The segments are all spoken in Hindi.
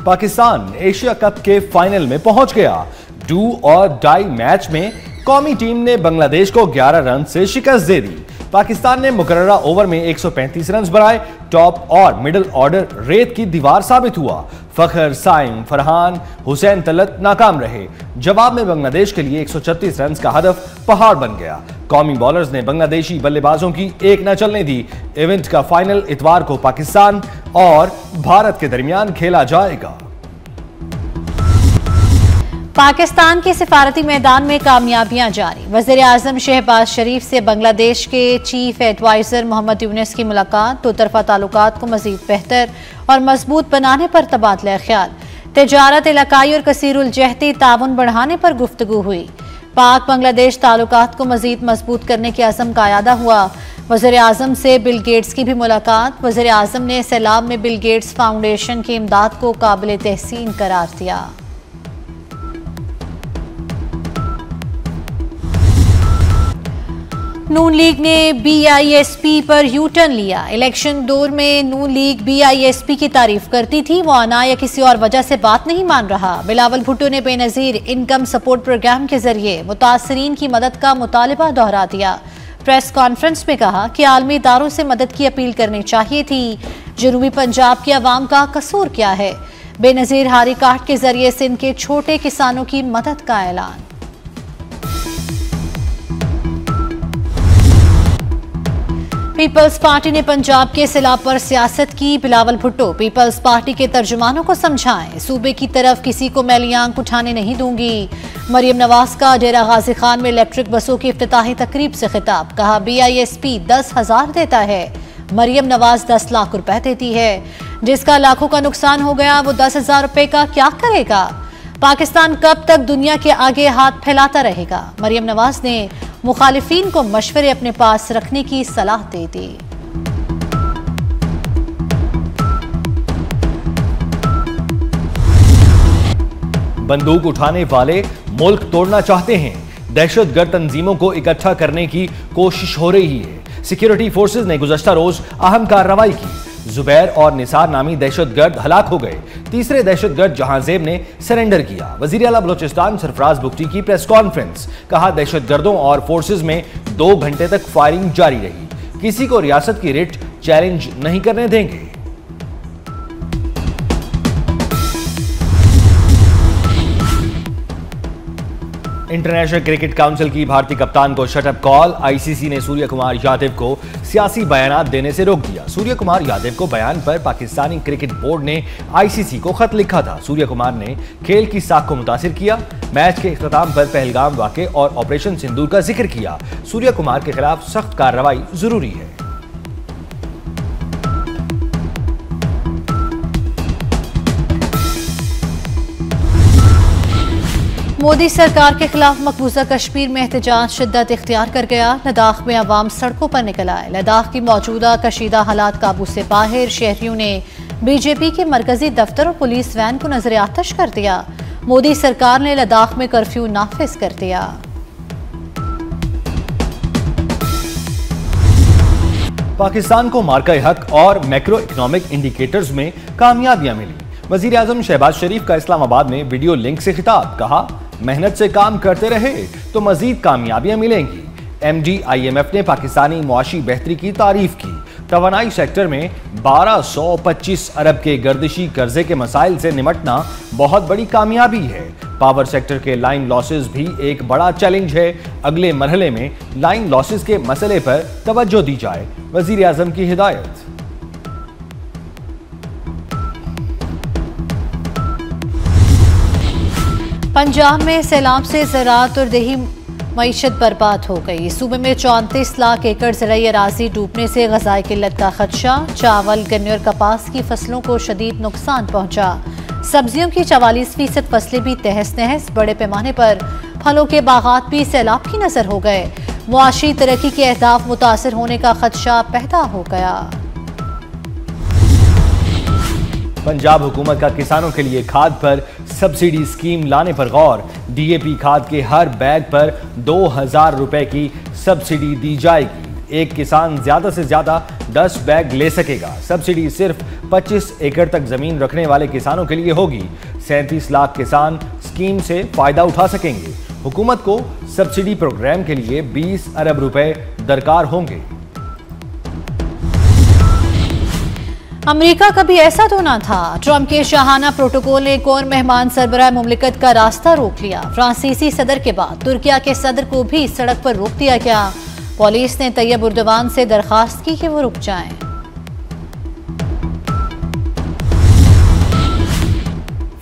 पाकिस्तान एशिया कप के फाइनल में पहुंच गया। डू और डाई मैच में कौमी टीम ने बांग्लादेश को 11 रन से शिकस्त दे दी। पाकिस्तान ने मुकर्ररा ओवर में 135 रन बनाए। टॉप और मिडिल ऑर्डर रेत की दीवार साबित हुआ। फखर, साइम, फरहान, हुसैन तलत नाकाम रहे। जवाब में बांग्लादेश के लिए 136 रन का हदफ पहाड़ बन गया। कौमी बॉलर्स ने बांग्लादेशी बल्लेबाजों की एक न चलने दी। इवेंट का फाइनल इतवार को पाकिस्तान और भारत के दरमियान खेला जाएगा। पाकिस्तान के सिफारती मैदान में कामयाबियां जारी। वज़ीर आज़म शहबाज शरीफ से बांग्लादेश के चीफ एडवाइजर मोहम्मद यूनुस की मुलाकात। दो तरफा ताल्लुकात को मजीद बेहतर और मजबूत बनाने पर तबादला ख्याल। तिजारत, इलाकाई और कसीरुल जहती ताउन बढ़ाने पर गुफ्तगू हुई। पाक बांग्लादेश ताल्लुकात को मजीद मजबूत करने के अज़म का आयादा हुआ। वज़ीर आज़म से बिल गेट्स की भी मुलाकात। वज़ीर आज़म ने सैलाब में बिल गेट्स फाउंडेशन की इमदाद को काबिल तहसीन करार दिया। नून लीग ने BISP पर यू टर्न लिया। इलेक्शन दौर में नून लीग BISP की तारीफ करती थी, वो आना या किसी और वजह से बात नहीं मान रहा। बिलावल भुट्टो ने बेनजीर इनकम सपोर्ट प्रोग्राम के जरिए मुतासरीन की मदद का मुतालबा दोहरा दिया। प्रेस कॉन्फ्रेंस में कहा कि आलमी इदारों से मदद की अपील करनी चाहिए थी। जनूबी पंजाब की आवाम का कसूर क्या है? बेनजीर हारी कार्ड के जरिए सिंध के छोटे किसानों की मदद का ऐलान। पीपल्स पार्टी ने पंजाब के सैलाब पर सियासत की। बिलावल भुट्टो, पीपल्स पार्टी के तर्जुमानों को समझाएं, सूबे की तरफ किसी को मैली आंख उठाने नहीं दूंगी। मरियम नवाज का डेरा गाजी खान में इलेक्ट्रिक बसों की इफ्तिताही तकरीब से खिताब। कहा BISP 10,000 देता है, मरियम नवाज 10 लाख रुपए देती है। जिसका लाखों का नुकसान हो गया वो 10,000 रुपए का क्या करेगा? पाकिस्तान कब तक दुनिया के आगे हाथ फैलाता रहेगा? मरियम नवाज ने मुखालिफिन को मशवरे अपने पास रखने की सलाह दे दी। बंदूक उठाने वाले मुल्क तोड़ना चाहते हैं। दहशतगर्द तंजीमों को इकट्ठा करने की कोशिश हो रही है। सिक्योरिटी फोर्सेज ने गुज़श्ता रोज अहम कार्रवाई की। जुबैर और निसार नामी दहशतगर्द हलाक हो गए। तीसरे दहशतगर्द जहांजेब ने सरेंडर किया। वजीर आला बलोचिस्तान सरफराज बुगटी की प्रेस कॉन्फ्रेंस। कहा दहशतगर्दों और फोर्सेज में 2 घंटे तक फायरिंग जारी रही। किसी को रियासत की रिट चैलेंज नहीं करने देंगे। इंटरनेशनल क्रिकेट काउंसिल की भारतीय कप्तान को शटअप कॉल। ICC ने सूर्य कुमार यादव को सियासी बयानात देने से रोक दिया। सूर्य कुमार यादव को बयान पर पाकिस्तानी क्रिकेट बोर्ड ने ICC को खत लिखा था। सूर्य कुमार ने खेल की साख को मुतासिर किया। मैच के इख्तिताम पर पहलगाम वाक़े और ऑपरेशन सिंदूर का जिक्र किया। सूर्य कुमार के खिलाफ सख्त कार्रवाई जरूरी है। मोदी सरकार के खिलाफ मकबूजा कश्मीर में एहतजाज शिद्दत इख्तियार कर गया। लद्दाख में अवाम सड़कों पर निकल आए। लद्दाख की मौजूदा कशीदा हालात काबू से बाहर। शहरियों ने BJP के मरकजी दफ्तर और पुलिस वैन को नजर आतश कर दिया। मोदी सरकार ने लद्दाख में कर्फ्यू नाफिज कर दिया। पाकिस्तान को मार्का हक और मैक्रो इकोनॉमिक इंडिकेटर्स में कामयाबियां मिली। वजीर आजम शहबाज शरीफ का इस्लामाबाद में वीडियो लिंक से खिताब। कहा मेहनत से काम करते रहे तो मजीद कामयाबियां मिलेंगी। MD IMF ने पाकिस्तानी मुआशी बेहतरी की तारीफ की। तवानाई सेक्टर में 1225 अरब के गर्दिशी कर्जे के मसाइल से निमटना बहुत बड़ी कामयाबी है। पावर सेक्टर के लाइन लॉसेस भी एक बड़ा चैलेंज है। अगले मरहले में लाइन लॉसेस के मसले पर तवज्जो दी जाए। वजीर आजम की हिदायत। पंजाब में सैलाब से ज़राअत और देही मईशत बर्बाद हो गई। सूबे में 34 लाख एकड़ ज़राई अराजी डूबने से ग़ज़ाई किल्लत का खदशा। चावल, गन्ने और कपास की फसलों को शदीद नुकसान पहुंचा। सब्जियों की 44% फसलें भी तहस नहस। बड़े पैमाने पर फलों के बागात भी सैलाब की नजर हो गए। मुआशी तरक्की के अहदाफ मुतासर होने का खदशा पैदा हो गया। पंजाब हुकूमत का किसानों के लिए खाद पर सब्सिडी स्कीम लाने पर गौर। DAP खाद के हर बैग पर 2000 रुपए की सब्सिडी दी जाएगी। एक किसान ज्यादा से ज्यादा 10 बैग ले सकेगा। सब्सिडी सिर्फ 25 एकड़ तक जमीन रखने वाले किसानों के लिए होगी। 37 लाख किसान स्कीम से फायदा उठा सकेंगे। हुकूमत को सब्सिडी प्रोग्राम के लिए 20 अरब रुपए दरकार होंगे। अमेरिका कभी ऐसा तो ना था। ट्रंप के शाहाना प्रोटोकॉल ने एक और मेहमान सरबराह मुमलिकत का रास्ता रोक लिया। फ्रांसीसी सदर के बाद तुर्किया के सदर को भी सड़क पर रोक दिया गया। पुलिस ने तैयब उर्दवान से दरखास्त की कि वो रुक जाएं।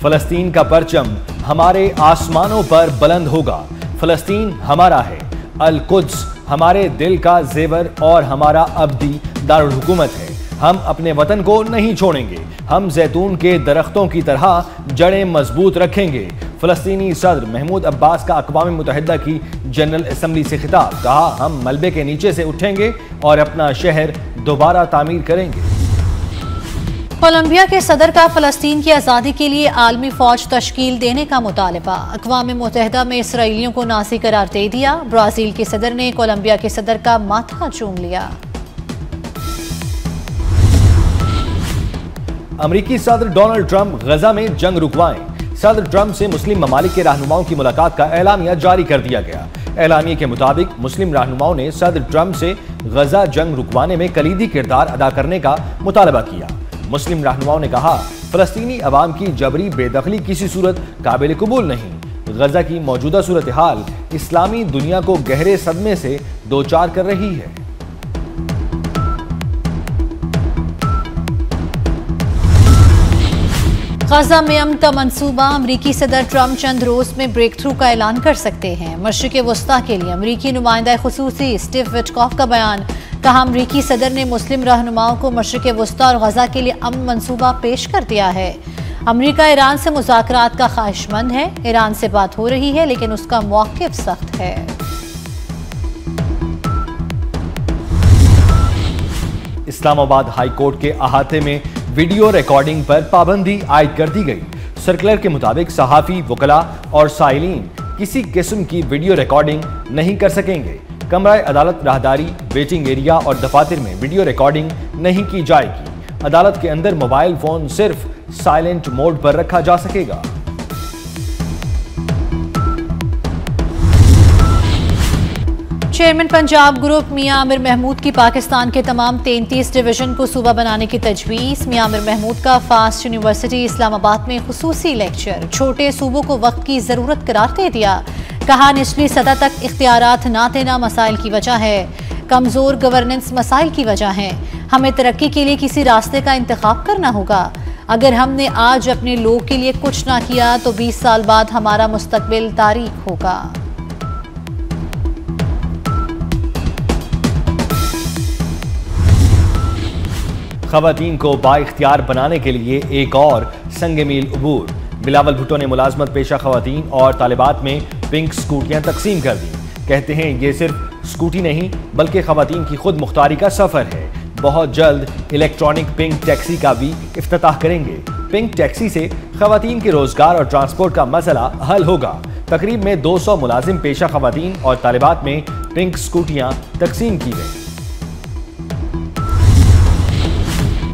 फलस्तीन का परचम हमारे आसमानों पर बुलंद होगा। फलस्तीन हमारा है। अल कुद्स हमारे दिल का जेवर और हमारा अब्दी दारुल हुकूमत है। हम अपने वतन को नहीं छोड़ेंगे। हम जैतून के दरख्तों की तरह जड़ें मजबूत रखेंगे। फलस्तीनी सदर महमूद अब्बास का अक़वाम मुत्तहिदा की जनरल असम्बली से खिताब। कहा, हम मलबे के नीचे से उठेंगे और अपना शहर दोबारा तामीर करेंगे। कोलंबिया के सदर का फलस्तीन की आज़ादी के लिए आलमी फौज तश्कील देने का मुतालबा। अक़वाम मुत्तहिदा में इसराइलियों को नाज़ी करार दे दिया। ब्राज़ील के सदर ने कोलंबिया के सदर का माथा चूम लिया। अमरीकी सदर डोनाल्ड ट्रंप गजा में जंग रुकवाएं। सदर ट्रंप से मुस्लिम ममालिक के रहनुमाओं की मुलाकात का एलामिया जारी कर दिया गया। एलामिया के मुताबिक मुस्लिम रहनुमाओं ने सदर ट्रंप से गजा जंग रुकवाने में कलीदी किरदार अदा करने का मुतालबा किया। मुस्लिम रहनुमाओं ने कहा, फलस्तीनी अवाम की जबरी बेदखली किसी सूरत काबिल कबूल नहीं। गजा की मौजूदा सूरत हाल इस्लामी दुनिया को गहरे सदमे से दोचार कर रही है। गजा में अमन का मंसूबा। अमरीकी सदर ट्रंप चंद रोज में ब्रेक थ्रू का ऐलान कर सकते हैं। मशरिक़ वस्ता के लिए अमरीकी नुमाइंदा खुसूसी स्टीव विटकॉफ का बयान। कहा, अमरीकी सदर ने मुस्लिम रहनुमाओं को मशरिक़ वस्ता और गजा के लिए अमन मंसूबा पेश कर दिया है। अमरीका ईरान से मुज़ाकरात का ख्वाहिशमंद है। ईरान से बात हो रही है लेकिन उसका मौक़िफ़ सख्त है। इस्लामाबाद हाई कोर्ट के अहाते में वीडियो रिकॉर्डिंग पर पाबंदी आयद कर दी गई। सर्कुलर के मुताबिक सहाफ़ी, वकला और साइलिन किसी किस्म की वीडियो रिकॉर्डिंग नहीं कर सकेंगे। कमरा अदालत, राहदारी, वेटिंग एरिया और दफातर में वीडियो रिकॉर्डिंग नहीं की जाएगी। अदालत के अंदर मोबाइल फोन सिर्फ साइलेंट मोड पर रखा जा सकेगा। चेयरमैन पंजाब ग्रुप मियां आमिर महमूद की पाकिस्तान के तमाम 33 डिवीजन को सूबा बनाने की तजवीज़। मियां आमिर महमूद का फास्ट यूनिवर्सिटी इस्लामाबाद में खुसूसी लेक्चर। छोटे सूबों को वक्त की ज़रूरत करार दे दिया। कहा, निचली सतह तक इख्तियारात ना देना मसाइल की वजह है। कमज़ोर गवर्नेंस मसाइल की वजह है। हमें तरक्की के लिए किसी रास्ते का इंतखाब करना होगा। अगर हमने आज अपने लोग के लिए कुछ ना किया तो 20 साल बाद हमारा मुस्तकबिल तारीख होगा। खवातीन को बाइख्तियार बनाने के लिए एक और संग मील अबूर। बिलावल भुट्टो ने मुलाजमत पेशा खवातीन और तालिबात में पिंक स्कूटियां तकसीम कर दी। कहते हैं ये सिर्फ स्कूटी नहीं बल्कि खवातीन की खुद मुख्तारी का सफर है। बहुत जल्द इलेक्ट्रॉनिक पिंक टैक्सी का भी इफ्तिताह करेंगे। पिंक टैक्सी से खवातीन के रोजगार और ट्रांसपोर्ट का मसला हल होगा। तकरीब में 200 मुलाजिम पेशा खवातीन और तालिबात में पिंक स्कूटियां तकसीम की गई।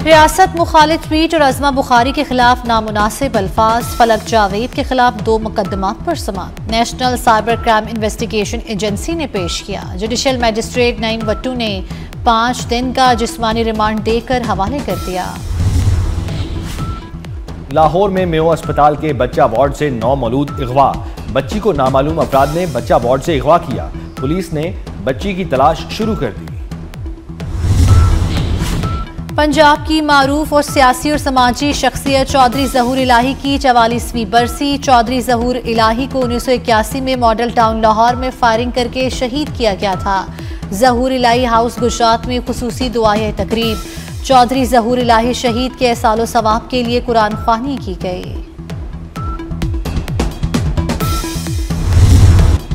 रियासत मुखालिफ ट्वीट और अज़मा बुखारी के खिलाफ नामुनासिब अल्फाज। फलक जावेद के खिलाफ 2 मुकदमात पर समाअत national cyber crime investigation agency ने पेश किया। जुडिशल मजिस्ट्रेट नईम वट्टू ने 5 दिन का जिस्मानी रिमांड देकर हवाले कर दिया। लाहौर में मेयो अस्पताल के बच्चा वार्ड से 9 मौलूद अगवा। बच्ची को नामालूम अफराद ने बच्चा वार्ड से अगवा किया। पुलिस ने बच्ची की तलाश शुरू कर दी। पंजाब की मारूफ और सियासी और समाजी शख्सियत चौधरी ज़हूर इलाही की 44वीं बरसी। चौधरी ज़हूर इलाही को 1981 में मॉडल टाउन लाहौर में फायरिंग करके शहीद किया गया था। ज़हूर इलाही हाउस गुजरात में खुसूसी दुआए तकरीब। चौधरी ज़हूर इलाही शहीद के एहसालो सवाब के लिए कुरान ख्वानी की गई।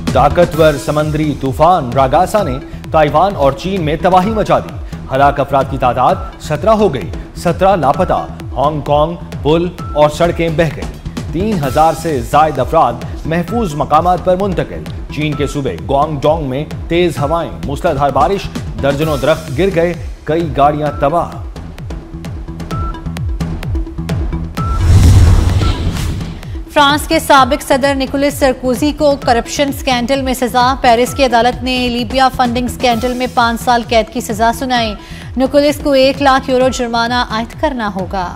ताकतवर समंदरी तूफान रागासा ने ताइवान और चीन में तबाही मचा दी। हलाक अफराद की तादाद 17 हो गई। 17 लापता। हांगकांग पुल और सड़कें बह गई। 3000 से जायद अफराद महफूज मकामात पर मुंतकिल। चीन के सूबे ग्वांगडोंग में तेज हवाएं, मूसलाधार बारिश, दर्जनों दरख्त गिर गए, कई गाड़ियां तबाह। फ्रांस के साबिक सदर निकोलस सरकोजी को करप्शन स्कैंडल में सजा। पेरिस की अदालत ने लीबिया फंडिंग स्कैंडल में 5 साल कैद की सजा सुनाई। निकोलस को 1 लाख यूरो जुर्माना आयद करना होगा।